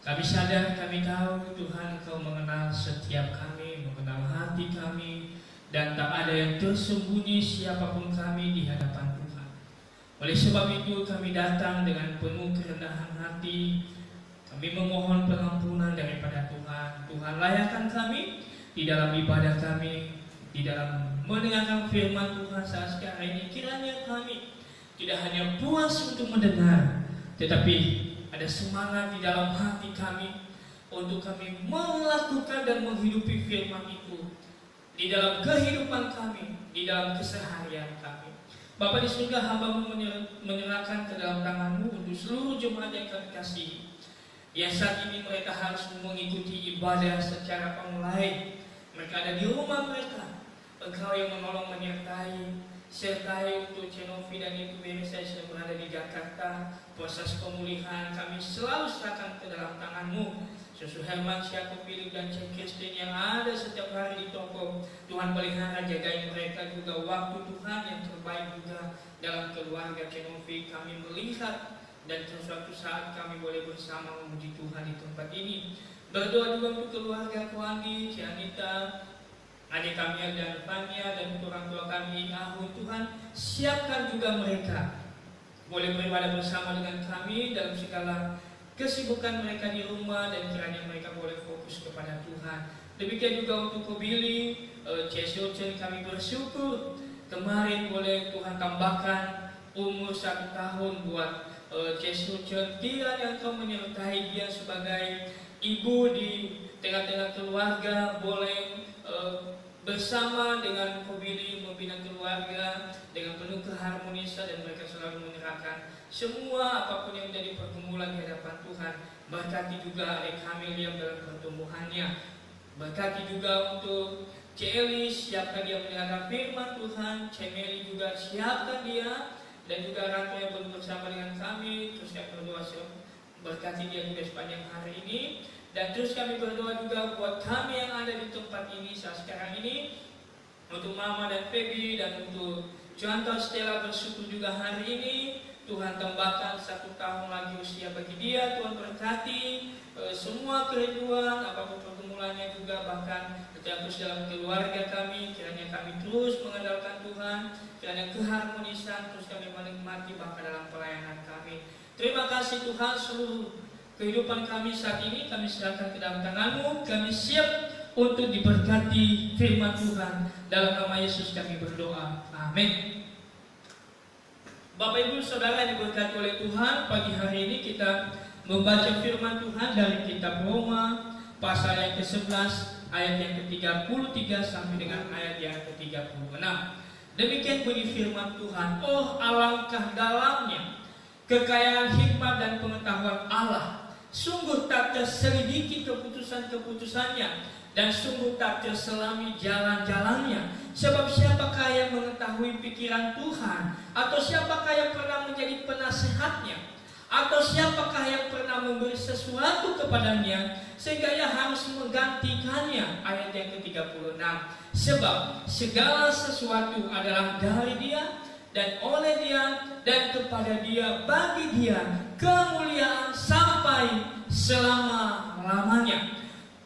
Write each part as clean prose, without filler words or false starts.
Kami sadar, kami tahu Tuhan Engkau mengenal setiap kami, mengenal hati kami, dan tak ada yang tersembunyi siapapun kami di hadapan Tuhan. Oleh sebab itu kami datang dengan penuh kerendahan hati. Kami memohon pengampunan daripada Tuhan. Tuhan layakkan kami di dalam ibadah kami, di dalam mendengarkan firman Tuhan saat sekarang ini. Kiranya kami tidak hanya puas untuk mendengar, tetapi ada semangat di dalam hati kami untuk kami melakukan dan menghidupi firman itu di dalam kehidupan kami, di dalam keseharian kami. Bapa di surga, hamba-Mu menyerahkan ke dalam tangan-Mu untuk seluruh jemaat yang kami kasihi, yang saat ini mereka harus mengikuti ibadah secara online. Mereka ada di rumah mereka. Engkau yang menolong menyertai untuk Cenovi dan Ibu Merisa yang berada di Jakarta. Proses pemulihan kami selalu serahkan ke dalam tangan-Mu. Susu Herman, Syakub, Philip dan Cek Kristin yang ada setiap hari di toko, Tuhan pelihara, jagai mereka juga. Waktu Tuhan yang terbaik juga dalam keluarga Cenovi kami melihat, dan suatu saat kami boleh bersama memuji Tuhan di tempat ini. Berdoa juga untuk keluarga Kuandi, Cianita, adik kami dan Fania, dan orang tua kami Ahun. Tuhan siapkan juga mereka boleh beribadah bersama dengan kami dalam segala kesibukan mereka di rumah, dan kiranya mereka boleh fokus kepada Tuhan. Demikian juga untuk Kobili, Cesulcen, kami bersyukur kemarin boleh Tuhan tambahkan umur 1 tahun buat Cesulcen. Kiranya Engkau menyertai dia sebagai ibu di tengah-tengah keluarga, boleh bersama dengan Kobili membina keluarga dengan penuh keharmonisan, dan mereka selalu menyerahkan semua apapun yang menjadi pergumulan di hadapan Tuhan. Berkati juga adik kami yang dalam pertumbuhannya. Berkati juga untuk Celi, siapkan dia mendengarkan firman Tuhan. Cemeli juga siapkan dia, dan juga Ratu yang bersama dengan kami. Terus kami berdoa berkati dia juga sepanjang hari ini. Dan terus kami berdoa juga buat kami yang ada di tempat ini saat sekarang ini, untuk Mama dan Feby, dan untuk Contoh Stella. Bersyukur juga hari ini Tuhan tambahkan 1 tahun lagi usia bagi dia. Tuhan berkati semua kerinduan, apapun pergumulannya juga, bahkan terus dalam keluarga kami. Kiranya kami terus mengandalkan Tuhan, kiranya keharmonisan terus kami menikmati bahkan dalam pelayanan kami. Terima kasih Tuhan, seluruh kehidupan kami saat ini kami serahkan ke dalam tangan-Mu. Kami siap untuk diberkati firman Tuhan. Dalam nama Yesus kami berdoa. Amin. Bapak Ibu Saudara yang diberkati oleh Tuhan, pagi hari ini kita membaca firman Tuhan dari kitab Roma pasal yang ke-11 ayat yang ke-33 sampai dengan ayat yang ke-36. Demikian bunyi firman Tuhan. Oh, alangkah dalamnya kekayaan hikmat dan pengetahuan Allah. Sungguh tak terselidiki keputusan-keputusannya, dan sungguh tak terselami jalan-jalannya. Sebab siapakah yang mengetahui pikiran Tuhan? Atau siapakah yang pernah menjadi penasehatnya? Atau siapakah yang pernah memberi sesuatu kepadanya sehingga ia harus menggantikannya? Ayat yang ke-36. Sebab segala sesuatu adalah dari Dia, dan oleh Dia, dan kepada Dia, bagi Dia kemuliaan sampai selama-lamanya.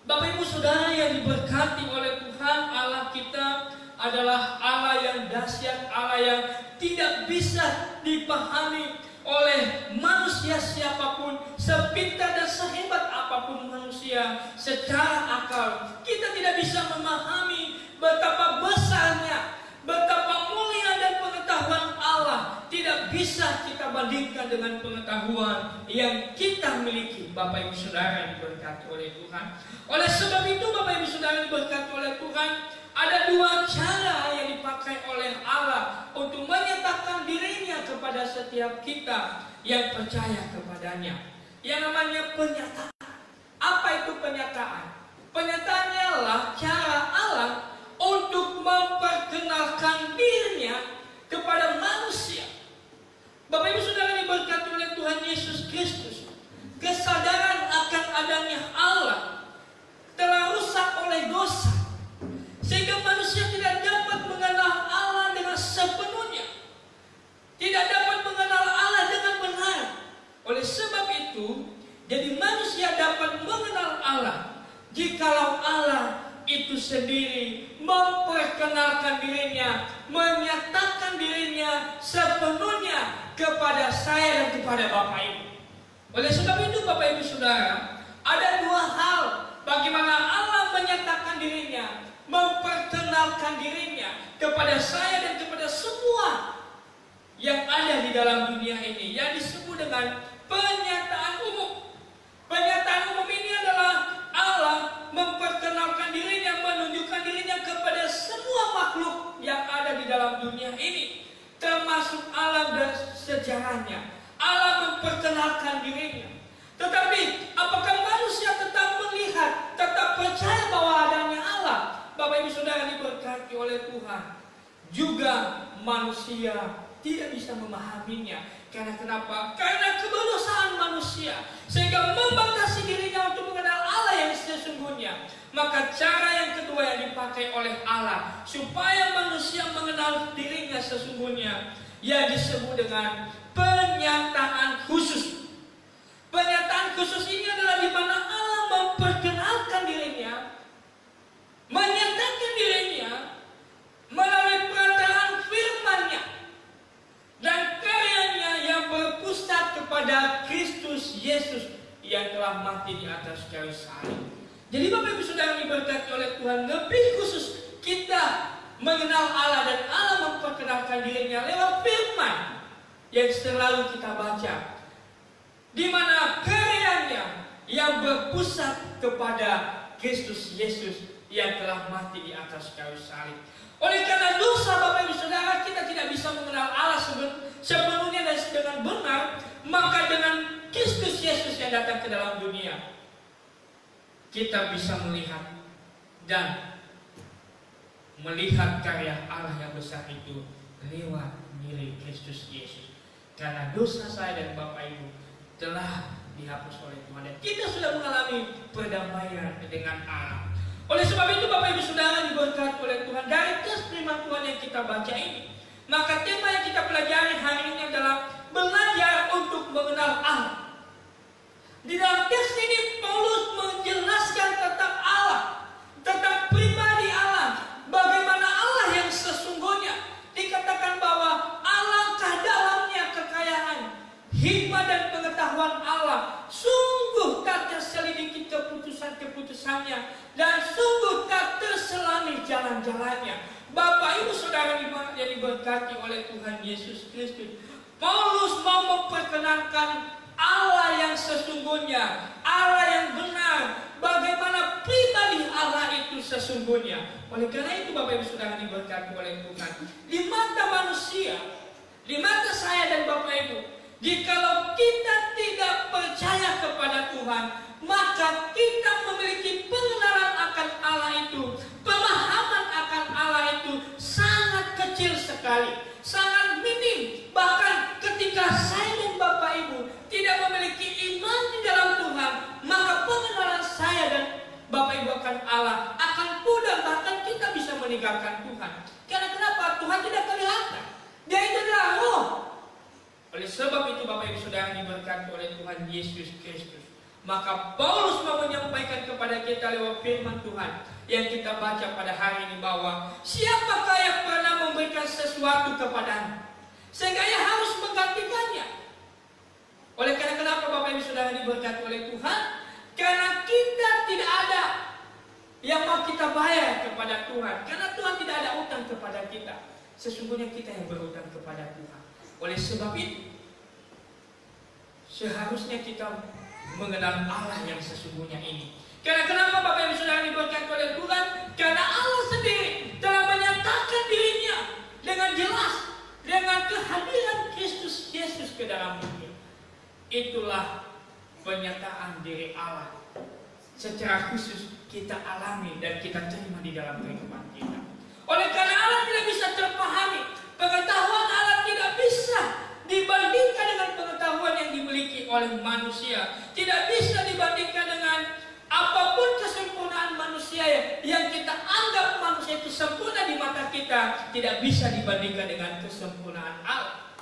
Bapak Ibu Saudara yang diberkati oleh Tuhan, Allah kita adalah Allah yang dahsyat, Allah yang tidak bisa dipahami oleh manusia siapapun, sepintar dan sehebat apapun manusia secara akal. Kita tidak bisa memahami betapa besarnya, betapa mulia dan pengetahuan Allah. Tidak bisa kita bandingkan dengan pengetahuan yang kita miliki. Bapak Ibu Saudara yang diberkati oleh Tuhan. Oleh sebab itu Bapak Ibu Saudara yang diberkati oleh Tuhan, ada 2 cara yang dipakai oleh Allah untuk menyatakan dirinya kepada setiap kita yang percaya kepadanya. Yang namanya penyataan. Apa itu penyataan? Penyataannya adalah cara Allah untuk memperkenalkan dirinya kepada manusia. Bapak Ibu Saudara diberkati oleh Tuhan Yesus Kristus, kesadaran akan adanya Allah telah rusak oleh dosa, sehingga manusia tidak dapat mengenal Allah dengan sepenuhnya, tidak dapat mengenal Allah dengan benar. Oleh sebab itu, di Jadi manusia dapat mengenal Allah jikalau Allah itu sendiri memperkenalkan dirinya, menyatakan dirinya sepenuhnya kepada saya dan kepada Bapak Ibu. Oleh sebab itu Bapak Ibu Saudara, ada dua hal bagaimana Allah menyatakan dirinya, memperkenalkan dirinya kepada saya dan kepada semua yang ada di dalam dunia ini, yang disebut dengan penyataan umum. Penyataan umum ini adalah Allah memperkenalkan dirinya, menunjukkan dirinya kepada semua makhluk yang ada di dalam dunia ini, termasuk alam dan sejarahnya. Allah memperkenalkan dirinya. Tetapi apakah manusia tetap melihat, tetap percaya bahwa adanya Allah? Bapak Ibu Saudara diberkati oleh Tuhan, juga manusia tidak bisa memahaminya. Karena kenapa? Karena kedosaan manusia, sehingga membatasi dirinya untuk mengenal Allah yang sesungguhnya. Maka cara yang kedua yang dipakai oleh Allah supaya manusia mengenal dirinya sesungguhnya, yang disebut dengan penyataan khusus. Penyataan khusus ini adalah di mana Allah memperkenalkan dirinya, menyatakan dirinya melalui perantaraan firman-Nya dan karyanya yang berpusat kepada Kristus Yesus yang telah mati di atas kayu salib. Jadi Bapak Ibu Saudara diberkati oleh Tuhan, lebih khusus kita mengenal Allah dan Allah memperkenalkan dirinya lewat firman yang selalu kita baca, di mana karyanya yang berpusat kepada Kristus Yesus yang telah mati di atas kayu salib. Oleh karena dosa Bapak Ibu Saudara, kita tidak bisa mengenal Allah sepenuhnya dan dengan benar. Maka dengan Kristus Yesus yang datang ke dalam dunia, kita bisa melihat dan melihat karya Allah yang besar itu lewat diri Kristus Yesus. Karena dosa saya dan Bapak Ibu telah dihapus oleh Tuhan, dan kita sudah mengalami perdamaian dengan Allah. Oleh sebab itu Bapak Ibu Saudara diberkati oleh Tuhan, dari teks firman Tuhan yang kita baca ini, maka tema yang kita pelajari hari ini adalah belajar untuk mengenal Allah. Di dalam teks ini Paulus menjelaskan tentang Allah, tentang pribadi Allah, bagaimana Allah yang sesungguhnya. Dikatakan bahwa alangkah dalamnya kekayaan, hikmat dan pengetahuan Allah, sungguh tak terselidiki keputusan-keputusannya, dan sungguh tak terselami jalan-jalannya. Bapak Ibu Saudara yang diberkati oleh Tuhan Yesus Kristus, Paulus mau memperkenalkan Allah yang sesungguhnya, Allah yang benar, bagaimana pribadi Allah itu sesungguhnya. Oleh karena itu Bapak Ibu Saudara diberkati oleh Tuhan, di mata manusia, di mata saya dan Bapak Ibu, jikalau kita tidak percaya kepada Tuhan, maka kita memiliki pengenalan akan Allah itu, pemahaman akan Allah itu sangat kecil sekali, sangat minim. Bahkan ketika saya dan Bapak Ibu tidak memiliki iman di dalam Tuhan, maka pengenalan saya dan Bapak Ibu akan Allah akan pudar, bahkan kita bisa meninggalkan Tuhan. Karena kenapa? Tuhan tidak kelihatan, Dia itu adalah roh. Oleh sebab itu Bapak Ibu Saudara diberkati oleh Tuhan Yesus Kristus, maka Paulus mau menyampaikan kepada kita lewat firman Tuhan yang kita baca pada hari ini, bahwa siapakah yang pernah memberikan sesuatu kepadamu sehingga ia harus menggantikannya. Oleh karena kenapa Bapak Ibu Saudara diberkati oleh Tuhan? Karena kita tidak ada yang mau kita bayar kepada Tuhan, karena Tuhan tidak ada utang kepada kita. Sesungguhnya kita yang berutang kepada Tuhan. Oleh sebab itu, seharusnya kita mengenal Allah yang sesungguhnya ini. Karena kenapa Bapak Ibu Saudara diberkati oleh Tuhan? Karena Allah sendiri telah menyatakan dirinya dengan jelas dengan kehadiran Kristus Yesus ke dalam dunia. Itulah penyataan diri Allah secara khusus kita alami dan kita terima di dalam kehidupan kita. Oleh karena Allah tidak bisa terpahami, pengetahuan Allah tidak bisa dibandingkan dengan pengetahuan yang dimiliki oleh manusia, tidak bisa dibandingkan dengan apapun kesempurnaan manusia yang kita anggap manusia itu sempurna di mata kita, tidak bisa dibandingkan dengan kesempurnaan Allah.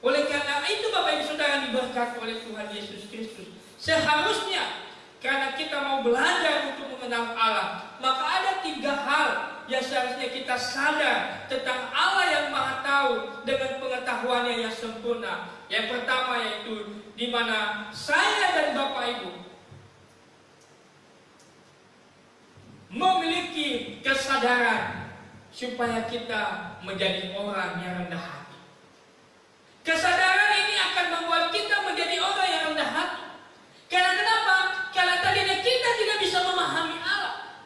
Oleh karena itu Bapak Ibu Saudara diberkati oleh Tuhan Yesus Kristus, Seharusnya karena kita mau belajar untuk mengenal Allah, maka ada 3 hal yang seharusnya kita sadar tentang Allah yang Maha Tahu dengan pengetahuannya yang sempurna. Yang pertama yaitu di mana saya dan Bapak Ibu memiliki kesadaran supaya kita menjadi orang yang rendah hati. Kesadaran ini akan membuat kita menjadi orang yang rendah hati. Karena kenapa? Karena tadinya kita tidak bisa memahami Allah.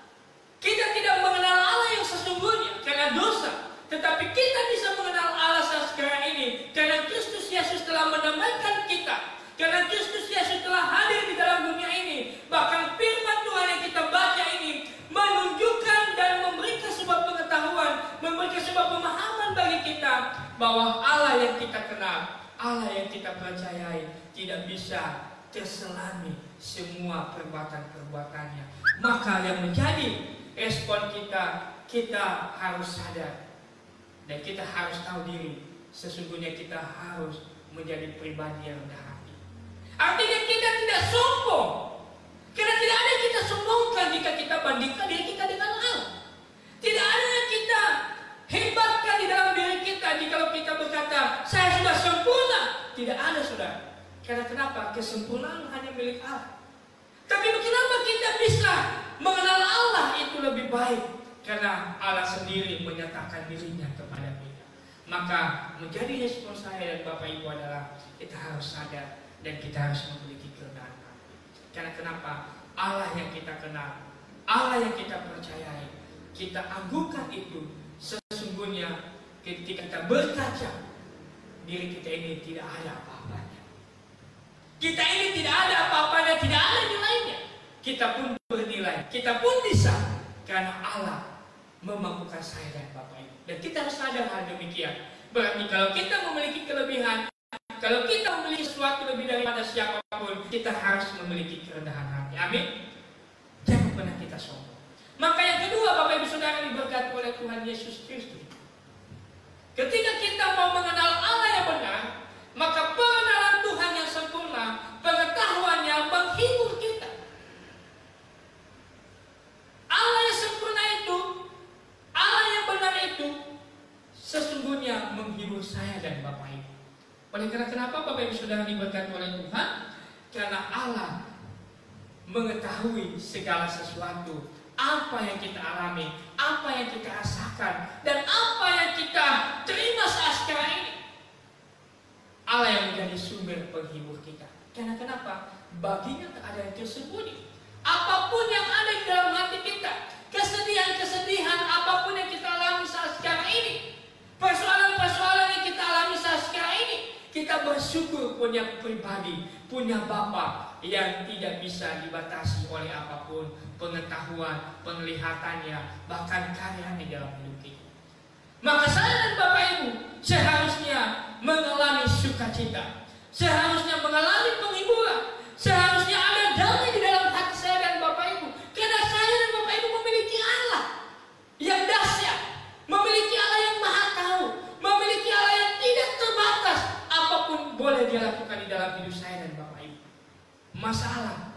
Kita tidak mengenal Allah yang sesungguhnya karena dosa. Tetapi kita bisa mengenal Allah saat sekarang ini karena Kristus Yesus telah mendamaikan kita. Karena Kristus Yesus telah hadir di dalam dunia ini. Bahkan firman Tuhan yang kita baca ini menunjukkan dan memberikan sebuah pengetahuan, memberikan sebuah pemahaman bagi kita bahwa Allah yang kita kenal, Allah yang kita percayai tidak bisa terselami semua perbuatan-perbuatannya. Maka yang menjadi respon kita harus sadar dan kita harus tahu diri. Sesungguhnya kita harus menjadi pribadi yang rendah hati. Artinya kita tidak sombong, karena tidak ada yang kita sombongkan jika kita bandingkan diri kita dengan Allah. Tidak ada yang kita hebatkan di dalam diri kita jika kita berkata saya sudah sempurna. Tidak ada, saudara. Karena kenapa? Kesempurnaan hanya milik Allah. Tapi kenapa kita bisa mengenal Allah itu lebih baik? Karena Allah sendiri menyatakan dirinya kepada kita. Maka menjadi respon saya dan Bapak Ibu adalah kita harus sadar dan kita harus memiliki kerendahan hati. Karena kenapa? Allah yang kita kenal, Allah yang kita percayai, kita agungkan itu. Sesungguhnya ketika kita berkaca, diri kita ini tidak ada apa-apanya. Kita ini tidak ada apa-apanya, tidak ada nilainya. Kita pun bernilai, kita pun bisa karena Allah memampukan saya dan Bapak Ibu. Dan kita harus sadar hal demikian. Berarti kalau kita memiliki kelebihan, kalau kita memiliki sesuatu lebih daripada siapapun, kita harus memiliki kerendahan hati. Amin. Jangan pernah kita sombong. Maka yang kedua, Bapak Ibu Saudara diberkati oleh Tuhan Yesus Kristus. Ketika kita mau mengenal Allah yang benar, maka pengenalan Tuhan yang sempurna, pengetahuannya menghibur kita. Allah yang sempurna itu, Allah yang benar itu, sesungguhnya menghibur saya dan Bapak Ibu. Oleh karena kenapa Bapak Ibu Saudara diberkati oleh Tuhan? Karena Allah mengetahui segala sesuatu, apa yang kita alami, apa yang kita rasakan, dan apa yang kita terima saat sekarang ini. Allah yang menjadi sumber penghibur kita. Karena kenapa? Baginya tak ada yang tersembunyi. Apapun yang ada di dalam hati kita, kesedihan-kesedihan apapun yang kita alami saat sekarang ini, persoalan-persoalan yang kita alami saat sekarang ini, kita bersyukur punya pribadi, punya Bapa yang tidak bisa dibatasi oleh apapun pengetahuan, penglihatannya, bahkan karyanya dalam hidup kita. Maka saya dan Bapak Ibu seharusnya mengalami sukacita, seharusnya mengalami penghiburan, seharusnya ada damai di dalam hati saya dan Bapak Ibu. Karena saya dan Bapak Ibu memiliki Allah yang dahsyat, memiliki Allah yang Maha Tahu, memiliki Allah yang tidak terbatas. Apapun boleh Dia lakukan di dalam hidup saya dan Bapak Ibu. Masalah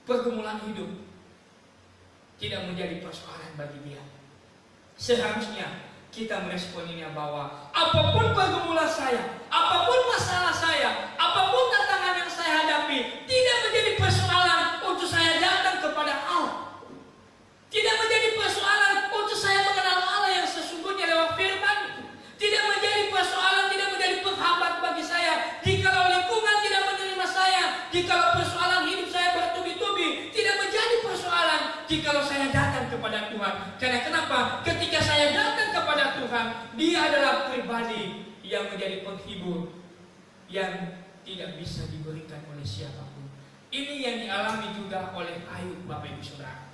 pergumulan hidup tidak menjadi persoalan bagi Dia. Seharusnya kita meresponinya bahwa apapun pergumulan saya, apapun masalah saya, apapun tantangan yang saya hadapi, tidak menjadi persoalan untuk saya datang kepada Allah. Tidak menjadi persoalan untuk saya mengenal Allah yang sesungguhnya lewat firman. Tidak menjadi persoalan, tidak menjadi penghambat bagi saya jikalau lingkungan tidak menerima saya, jikalau persoalan hidup saya bertubi-tubi. Tidak menjadi persoalan jikalau saya datang kepada Tuhan. Karena kenapa? Ketika saya datang kepada Tuhan, Dia adalah pribadi yang menjadi penghibur yang tidak bisa diberikan oleh siapapun. Ini yang dialami juga oleh Ayub, Bapak Ibu Saudara.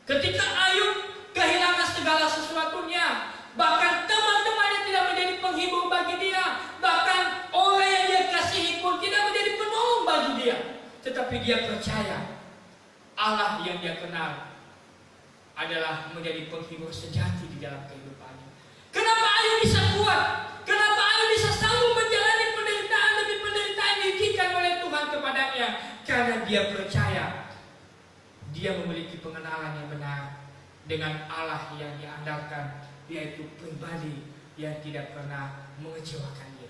Ketika Ayub kehilangan segala sesuatunya, bahkan teman-temannya tidak menjadi penghibur bagi dia, bahkan orang yang dia kasihi pun tidak menjadi penolong bagi dia. Tetapi dia percaya Allah yang dia kenal adalah menjadi penghibur sejati di dalam kehidupannya. Kenapa Ayub bisa kuat? Kenapa Ayub bisa sanggup menjalani penderitaan demi penderitaan yang diberikan oleh Tuhan kepadanya? firman-Nya karena dia percaya dia memiliki pengenalan yang benar dengan Allah yang diandalkan, yaitu pribadi yang tidak pernah mengecewakan dia.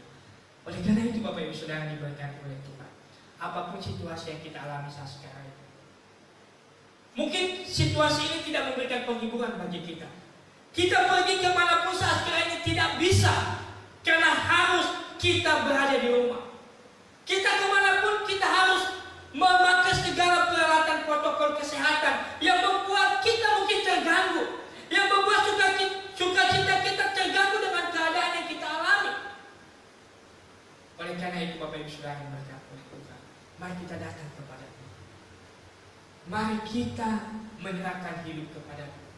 Oleh karena itu Bapak Ibu Saudara diberkati oleh Tuhan, apapun situasi yang kita alami saat sekarang ini, mungkin situasi ini tidak memberikan penghiburan bagi kita. Kita pergi kemanapun saat sekarang ini tidak bisa, karena harus kita berada di rumah. Kita kemanapun kita harus memakai segala peralatan protokol kesehatan yang membuat kita mungkin terganggu, yang membuat sukacita kita terganggu dengan keadaan yang kita alami. Oleh karena itu Bapak Ibu Saudara yang berkati oleh Tuhan, mari kita datang kepada Tuhan. Mari kita menyerahkan hidup kepada Tuhan,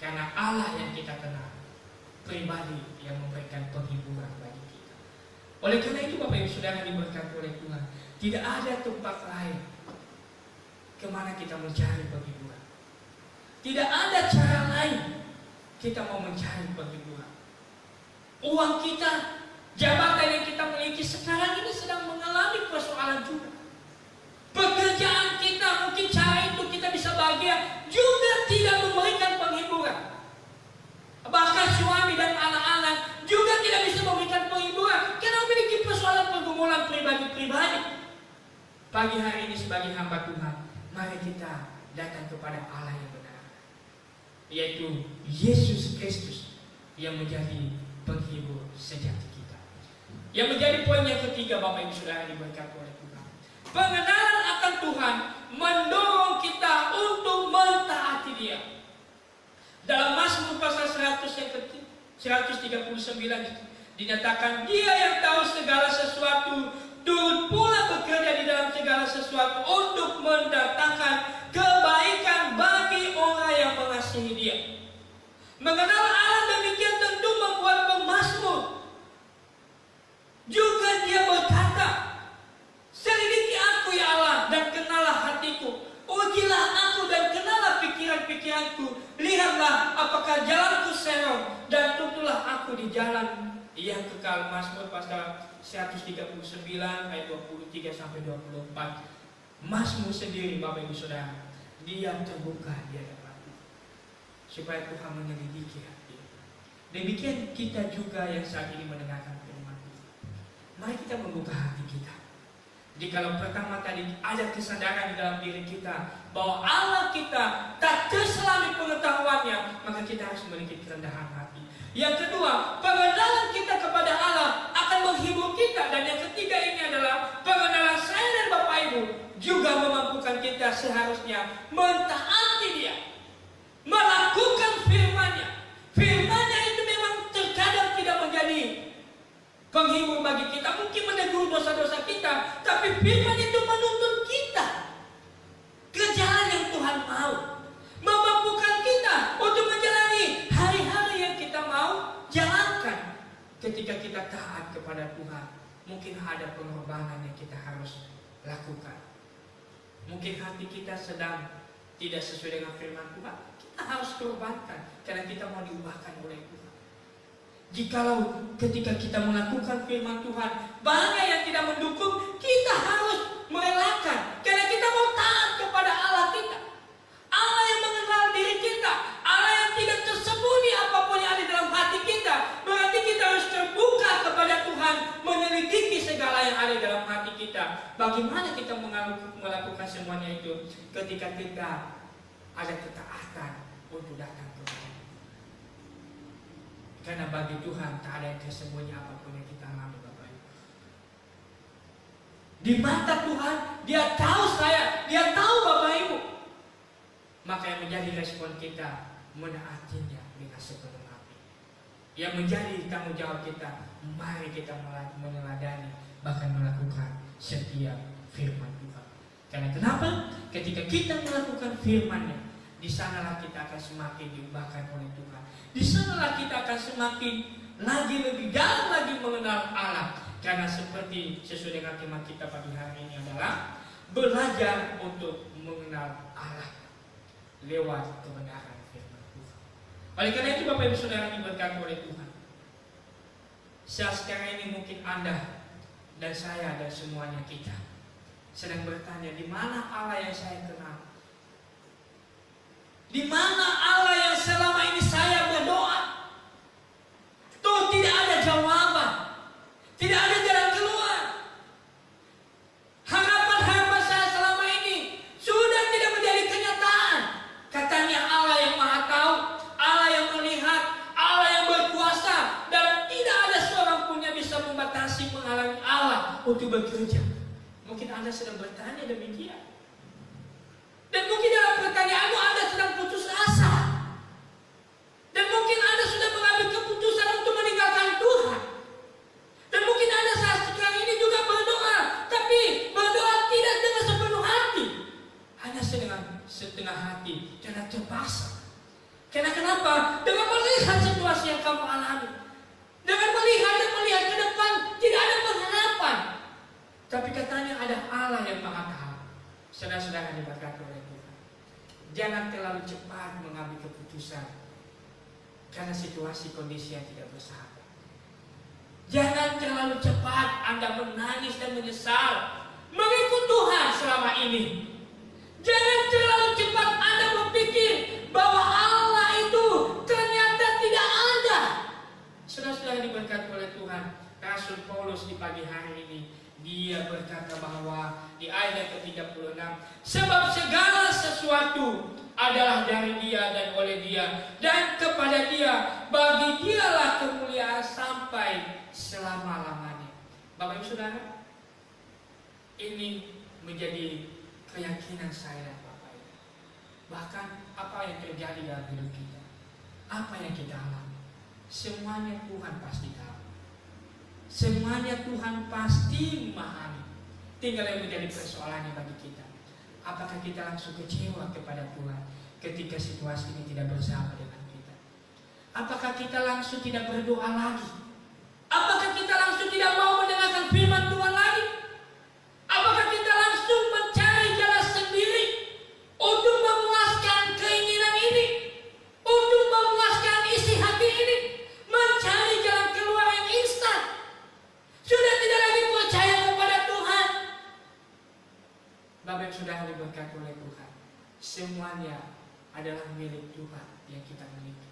karena Allah yang kita kenal, pribadi yang memberikan penghiburan bagi kita. Oleh karena itu Bapak Ibu Saudara yang diberkati oleh Tuhan, tidak ada tempat lain kemana kita mencari penghiburan. Tidak ada cara lain kita mau mencari penghiburan. Uang kita, jabatan yang kita miliki sekarang ini sedang mengalami persoalan juga. Pekerjaan kita, mungkin cara itu kita bisa bahagia, juga tidak memberikan penghiburan. Bahkan suami dan anak-anak juga tidak bisa memberikan penghiburan karena memiliki persoalan pergumulan pribadi-pribadi. Pagi hari ini sebagai hamba Tuhan, mari kita datang kepada Allah yang benar, yaitu Yesus Kristus yang menjadi penghibur sejati kita. Yang menjadi poin yang ketiga Bapak Ibu Saudara yang diberkati oleh Tuhan, pengenalan akan Tuhan mendorong kita untuk mentaati Dia. Dalam Mazmur pasal 100 yang 139 dinyatakan, Dia yang tahu segala sesuatu turut pula bekerja di dalam segala sesuatu untuk mendatangkan kebaikan bagi orang yang mengasihi Dia. Mengenal Allah demikian tentu membuat pemazmur juga dia berkata, selidiki aku ya Allah dan kenalah hatiku, ujilah aku dan kenalah pikiran-pikiranku, lihatlah apakah jalanku serong dan tuntunlah aku di jalan yang kekal. Mazmur pasal 139 ayat 23 sampai 24. Mazmur sendiri Bapak Ibu Saudara, dia terbuka di hadapan Tuhan supaya Tuhan menyelidiki hati. Demikian kita juga yang saat ini mendengarkan firman Tuhan. Mari kita membuka hati kita. Jikalau pertama tadi ada kesadaran di dalam diri kita bahwa Allah kita tak terselami pengetahuannya, maka kita harus memiliki kerendahan hati. Yang kedua, pengenalan kita kepada Allah akan menghibur kita. Dan yang ketiga ini adalah pengenalan saya dan Bapak Ibu juga memampukan kita seharusnya mentaati Dia, melakukan firman-Nya. Firman-Nya itu memang terkadang tidak menjadi penghibur bagi kita, mungkin menegur dosa-dosa kita, tapi firman itu menuntun kita ke jalan yang Tuhan mau, memampukan kita untuk menjalani hari-hari yang kita mau jalankan. Ketika kita taat kepada Tuhan, mungkin ada pengorbanan yang kita harus lakukan. Mungkin hati kita sedang tidak sesuai dengan firman Tuhan, kita harus korbankan karena kita mau diubahkan oleh Tuhan. Jikalau ketika kita melakukan firman Tuhan banyak yang tidak mendukung, kita harus merelakan karena kita mau taat kepada Allah kita, Allah yang mengenal diri kita, Allah yang tidak tersembunyi apapun yang ada dalam hati kita. Berarti kita harus terbuka kepada Tuhan, menyelidiki segala yang ada dalam hati kita. Bagaimana kita melakukan semuanya itu? Ketika kita ada ketaatan untuk datang kepada Dia. Karena bagi Tuhan tak ada yang tersembunyi apapun yang kita alami Bapak Ibu. Di mata Tuhan, Dia tahu saya, Dia tahu Bapak Ibu. Maka yang menjadi respon kita menaatinya dengan sepenuh hati. Yang menjadi tanggung jawab kita, mari kita meneladani bahkan melakukan setiap firman Tuhan. Karena kenapa? Ketika kita melakukan firman-Nya, di sanalah kita akan semakin diubahkan oleh Tuhan. Di sanalah kita akan semakin lagi lebih dalam lagi mengenal Allah. Karena seperti sesuai dengan tema kita pagi hari ini adalah belajar untuk mengenal Allah lewat kebenaran firman Tuhan. Oleh karena itu Bapak Ibu Saudara diberkati oleh Tuhan, saat sekarang ini mungkin Anda dan saya dan semuanya kita sedang bertanya, di mana Allah yang saya kenal? Di mana Allah yang selama ini saya berdoa? Tuh tidak ada jawaban, tidak ada jalan keluar. Harapan-harapan saya selama ini sudah tidak menjadi kenyataan. Katanya Allah yang maha tahu, Allah yang melihat, Allah yang berkuasa, dan tidak ada seorang pun yang bisa membatasi, menghalangi Allah untuk bekerja. Mungkin Anda sedang bertanya demikian. Dan mungkin dalam pertanyaanmu Anda sedang putus asa. Dan mungkin Anda sudah mengambil keputusan untuk meninggalkan Tuhan. Dan mungkin Anda saat sekarang ini juga berdoa, tapi berdoa tidak dengan sepenuh hati. Hanya dengan setengah hati, jangan terpaksa. Karena kenapa? Dengan melihat situasi yang kamu alami, dengan melihat dan melihat ke depan, tidak ada pengharapan. Tapi katanya ada Allah yang maha tahu. Saudara-saudara diberkati oleh Tuhan, jangan terlalu cepat mengambil keputusan karena situasi kondisi yang tidak bersahabat. Jangan terlalu cepat Anda menangis dan menyesal mengikut Tuhan selama ini. Jangan terlalu cepat Anda berpikir bahwa Allah itu ternyata tidak ada. Saudara-saudara diberkati oleh Tuhan, Rasul Paulus di pagi hari ini dia berkata bahwa di ayat ke-36, sebab segala sesuatu adalah dari Dia dan oleh Dia dan kepada Dia, bagi Dialah kemuliaan sampai selama-lamanya. Bapak Ibu Saudara, ini menjadi keyakinan saya dan Bapak Ibu. Bahkan apa yang terjadi dalam hidup kita, apa yang kita alami, semuanya Tuhan pasti tahu. Semuanya Tuhan pasti memahami. Tinggal yang menjadi persoalannya bagi kita, apakah kita langsung kecewa kepada Tuhan ketika situasi ini tidak bersama dengan kita? Apakah kita langsung tidak berdoa lagi? Apakah kita langsung tidak mau mendengarkan firman Tuhan lagi? Apakah kita langsung mencari jalan sendiri untuk memuaskan keinginan ini, untuk memuaskan isi hati ini, mencari jalan keluar yang instan? Sudah tidak lagi percaya kepada Tuhan. Bapak sudah diberkati oleh Tuhan, semuanya adalah milik Tuhan yang kita miliki.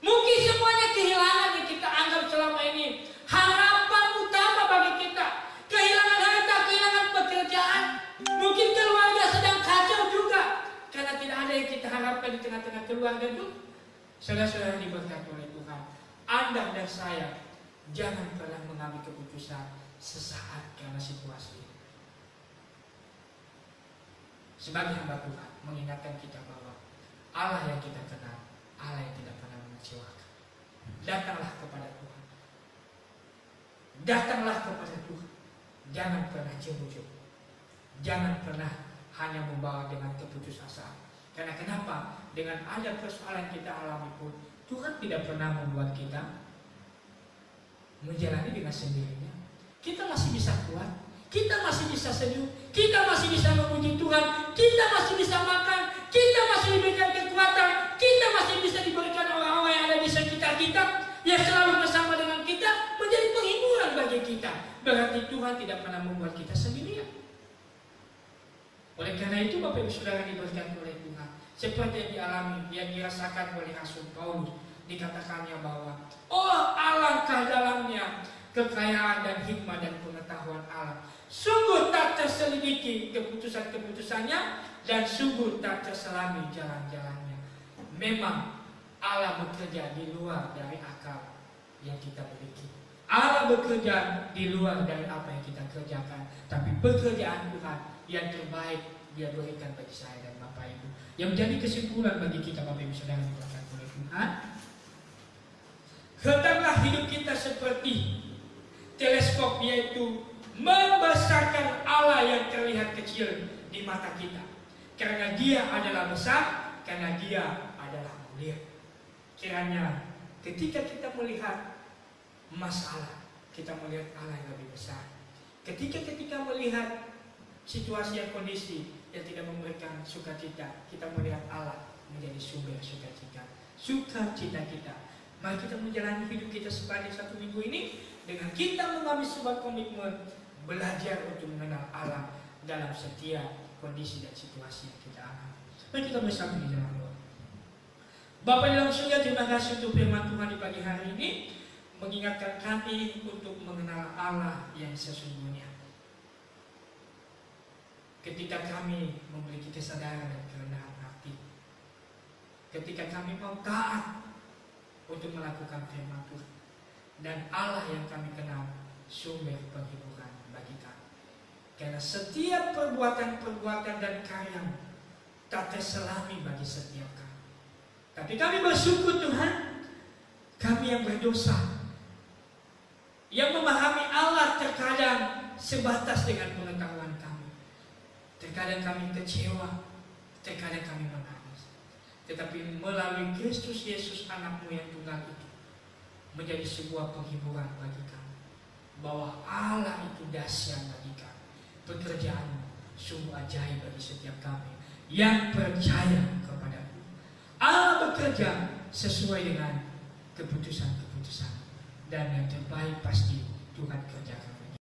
Mungkin semuanya kehilangan yang kita anggap selama ini harapan utama bagi kita. Kehilangan harta, kehilangan pekerjaan. Mungkin keluarga sedang kacau juga karena tidak ada yang kita harapkan di tengah-tengah keluarga itu. Saudara-saudara diberkati oleh Tuhan, Anda dan saya jangan pernah mengambil keputusan sesaat karena situasi ini. Sebagai hamba Tuhan, mengingatkan kita bahwa Allah yang kita kenal, Allah yang tidak pernah mengecewakan. Datanglah kepada Tuhan. Datanglah kepada Tuhan. Jangan pernah cemburu. Jangan pernah hanya membawa dengan keputusasaan. Karena kenapa? Dengan ada persoalan kita alami pun, Tuhan tidak pernah membuat kita menjalani dengan sendirinya. Kita masih bisa kuat, kita masih bisa senyum, kita masih bisa memuji Tuhan, kita masih bisa makan, kita masih diberikan kekuatan, kita masih bisa diberikan orang-orang yang ada di sekitar kita yang selalu bersama dengan kita, menjadi penghiburan bagi kita. Berarti Tuhan tidak pernah membuat kita sendirian. Oleh karena itu Bapak Ibu Saudara diberkati oleh Tuhan, seperti yang dialami, yang dirasakan oleh Rasul Paulus, dikatakannya bahwa oh alangkah dalamnya kekayaan dan hikmah dan pengetahuan Allah, sungguh tak terselidiki keputusan-keputusannya dan sungguh tak terselami jalan-jalannya. Memang Allah bekerja di luar dari akal yang kita miliki. Allah bekerja di luar dari apa yang kita kerjakan, tapi pekerjaan Tuhan yang terbaik Dia berikan bagi saya dan Bapak Ibu. Yang menjadi kesimpulan bagi kita Bapak Ibu Saudara yang diberkati oleh Tuhan, hendaklah hidup kita seperti teleskop, yaitu membesarkan Allah yang terlihat kecil di mata kita. Karena Dia adalah besar, karena Dia adalah mulia. Kiranya ketika kita melihat masalah, kita melihat Allah yang lebih besar. Ketika melihat situasi dan kondisi yang tidak memberikan sukacita, kita melihat Allah menjadi sumber sukacita kita. Mari kita menjalani hidup kita sepanjang satu minggu ini dengan kita mengambil sebuah komitmen belajar untuk mengenal Allah, dalam setiap kondisi dan situasi yang kita alami. Mari kita bersama di dalam doa. Bapa dalam surga, terima kasih untuk firman Tuhan di pagi hari ini, mengingatkan kami untuk mengenal Allah yang sesungguhnya. Ketika kami memiliki kesadaran dan kerendahan hati, ketika kami mau taat untuk melakukan firman Tuhan, dan Allah yang kami kenal sumber penghiburan bagi kami. Karena setiap perbuatan-perbuatan dan karya tak terselami bagi setiap kami. Tapi kami bersyukur Tuhan, kami yang berdosa, yang memahami Allah terkadang sebatas dengan pengetahuan kami. Terkadang kami kecewa, terkadang kami menangis. Tetapi melalui Kristus Yesus anakmu yang tunggal itu, menjadi sebuah penghiburan bagi kami, bahwa Allah itu dahsyat bagi kami. Pekerjaanmu sungguh ajaib bagi setiap kami yang percaya kepadamu. Allah bekerja sesuai dengan keputusan-keputusan, dan yang terbaik pasti Tuhan kerjakan.